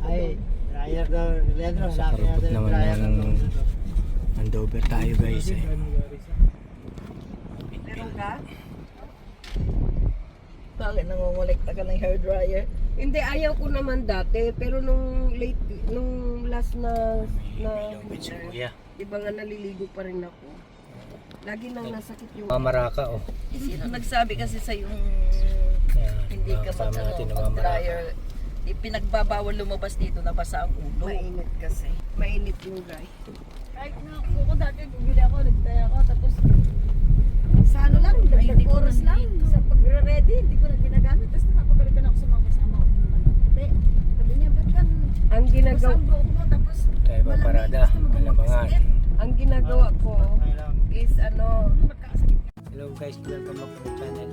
Ay, dryer daw. Leandro, Sa laki karupot natin yung naman dryer ng ng Andover tayo guys eh. Meron ka? Bakit nangongolekta ka ng hair dryer? Hindi, ayaw ko naman dati. Pero nung last na Lubid si kuya. iba nga naliligo pa rin ako. Lagi nang nasakit yung... Mamaraka oh. Sino nagsabi kasi sa yung hindi ka kasama natin na mamaraka. mag-dryer? Pinagbabawal lumabas dito, nabasa ang ulo. Mainit kasi. Mainit yung guy. Kahit na ako dati, bumili ako, nagtaya ako, tapos Sa ano lang, dagdag oras lang sa pagre-ready, hindi ko na ginagamit. Tapos napapagalitan ako sa mga kasama ko. Ate, sabi niya, ba't ka ang ginagawa basang buhok mo, tapos Tayo ba parada? Alamangan. ang ginagawa ko is ano, magkakasakit. Hello guys, welcome back to my channel.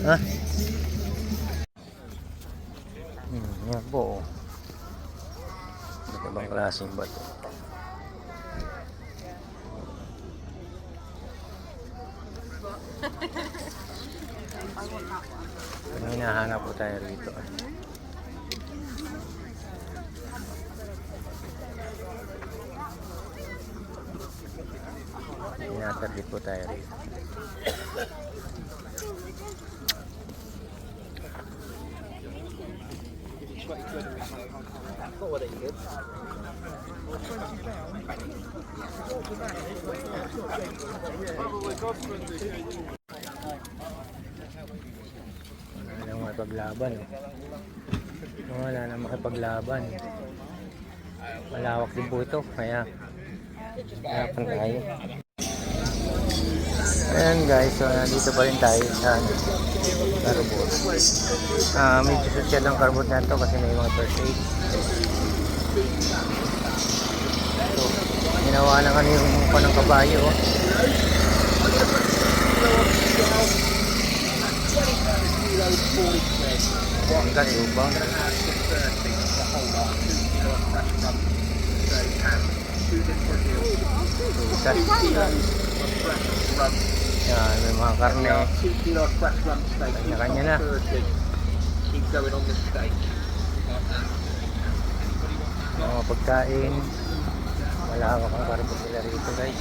Ha? Yan po. Ito bang klaseng bato? Ano hinahanap po tayo rito? Tinatarget po tayo rito. Wala nang makipaglaban eh. Wala nang makipaglaban. Malawak din po ito, kaya harapan tayo. Ayan guys, so nandito pa rin tayo sa Carbot. Medyo social ang Carbot na ito kasi may mga first aid. So, ginawa na kami yung mukha ng kabayo. Ang galubang. Yan, may mga karne. Kanya-kanya na. Mga pagkain. Malawak ang Carbot nila rito guys.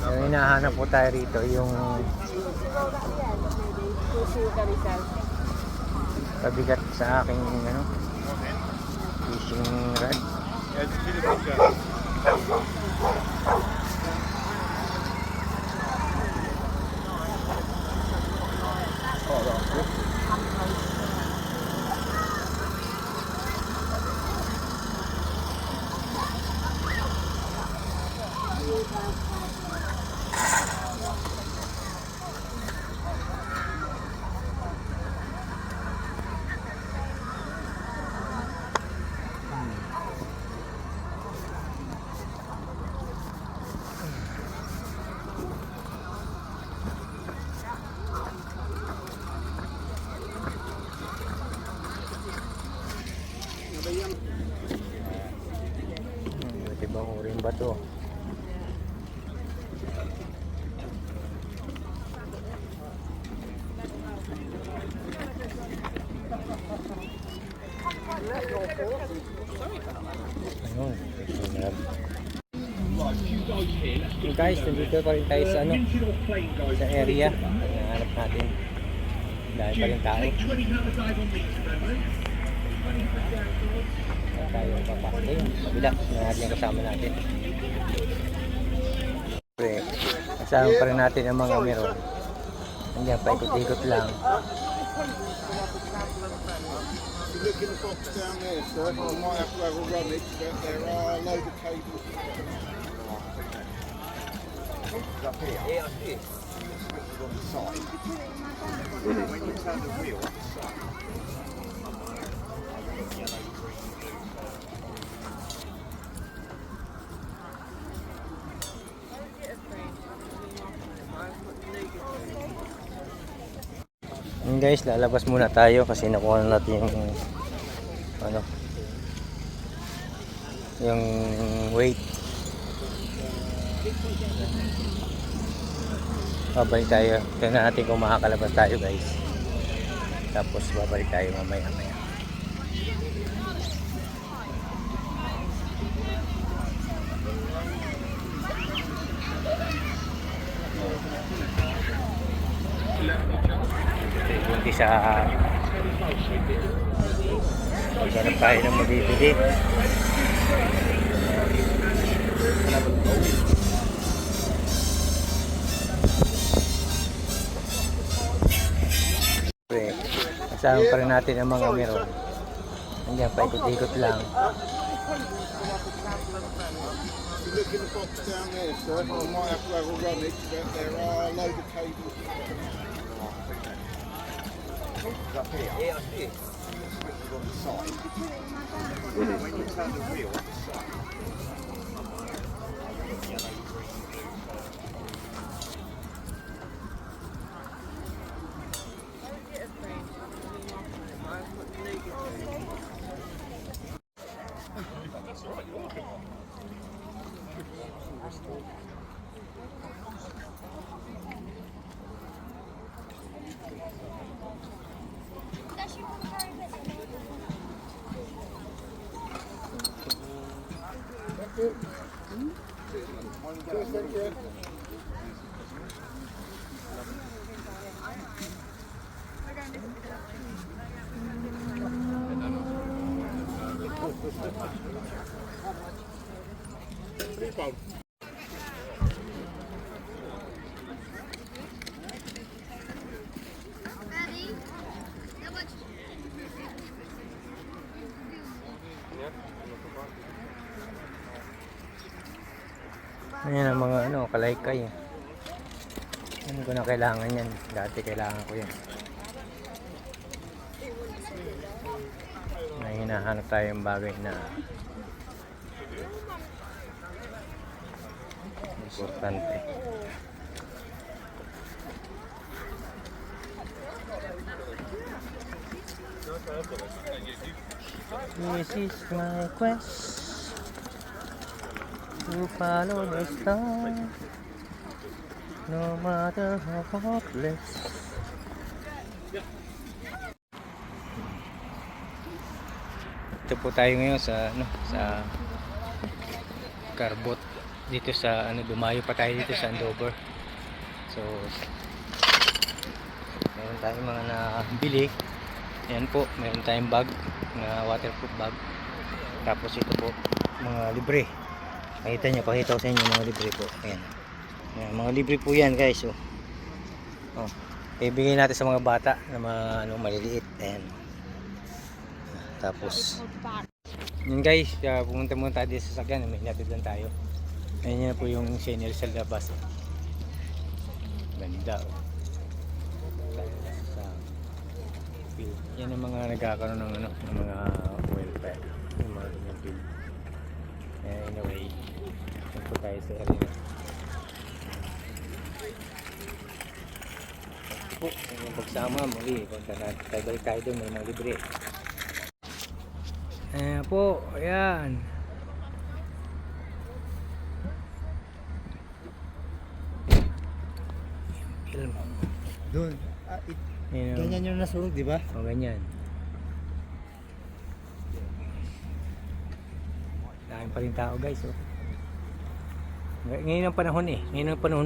Yung hinahanap po tayo rito yung kabigat sa aking fishing rod. Ibang uring bato. Ayun, guys, nandito pa rin tayo sa sa area. Hinahanap natin. Dahil pa rin tao. Tayo papakita yun. Kabila, natin yung kasama natin. Okay. Kasama pa rin natin ang mga meron. Nandiyan, paikot-ikot lang. Look in the box down there, sir. I might have to have a rummage, but there are a load of cables. Up here? Yeah, I see it. On the side. When you turn the wheel, Yun guys, lalabas muna tayo kasi nakuha na natin yung ano, yung weight. Babalik tayo. Tingnan natin kung makakalabas tayo guys. Tapos babalik tayo mamaya. Bunti sa paghanap tayo ng mabibili. Kasama pa rin natin ang mga meron. Nandiyan, paikot-ikot lang. If you look in the box down there, sir, I might have to have a rummage, but there are a load of cables. Ayan ang mga ano, kalaykay. Ano ko na kailangan yan. Dati kailangan ko yan. May hinahanap tayong bagay na importante. This is my quest to follow the star, no matter how hopeless. Ito po tayo ngayon sa ano, sa Carbot dito sa ano, dumayo pa tayo dito sa Andover. So meron tayong mga nabili. Ayan po, meron tayong bag na waterproof bag. Tapos ito po, mga libre. Pakita ko sa inyo mga libre po. Ayan. Ayan, mga libre po yan guys. Oh. Oh. Ibigay natin sa mga bata na mga ano, maliliit. Ayan. Tapos yun guys, pumunta muna tayo sa sasakyan. May hinatid lang tayo. Ayan na po yung senior sa labas. Oh. Ganda. Oh. Yan ang mga nagkakaroon ng ano, ng mga welfare, yung mga ganyan bill. Anyway, punta tayo sa arena. Po, yung pagsama muli, punta natin tayo, balik tayo doon, may mga libre. Ayan po, ayan. Film. Doon. Ganyan yung nasunog, di ba? O, ganyan. Dahil pa rin tao guys. Oh. Ngayon ang panahon eh. Ngayon ang panahon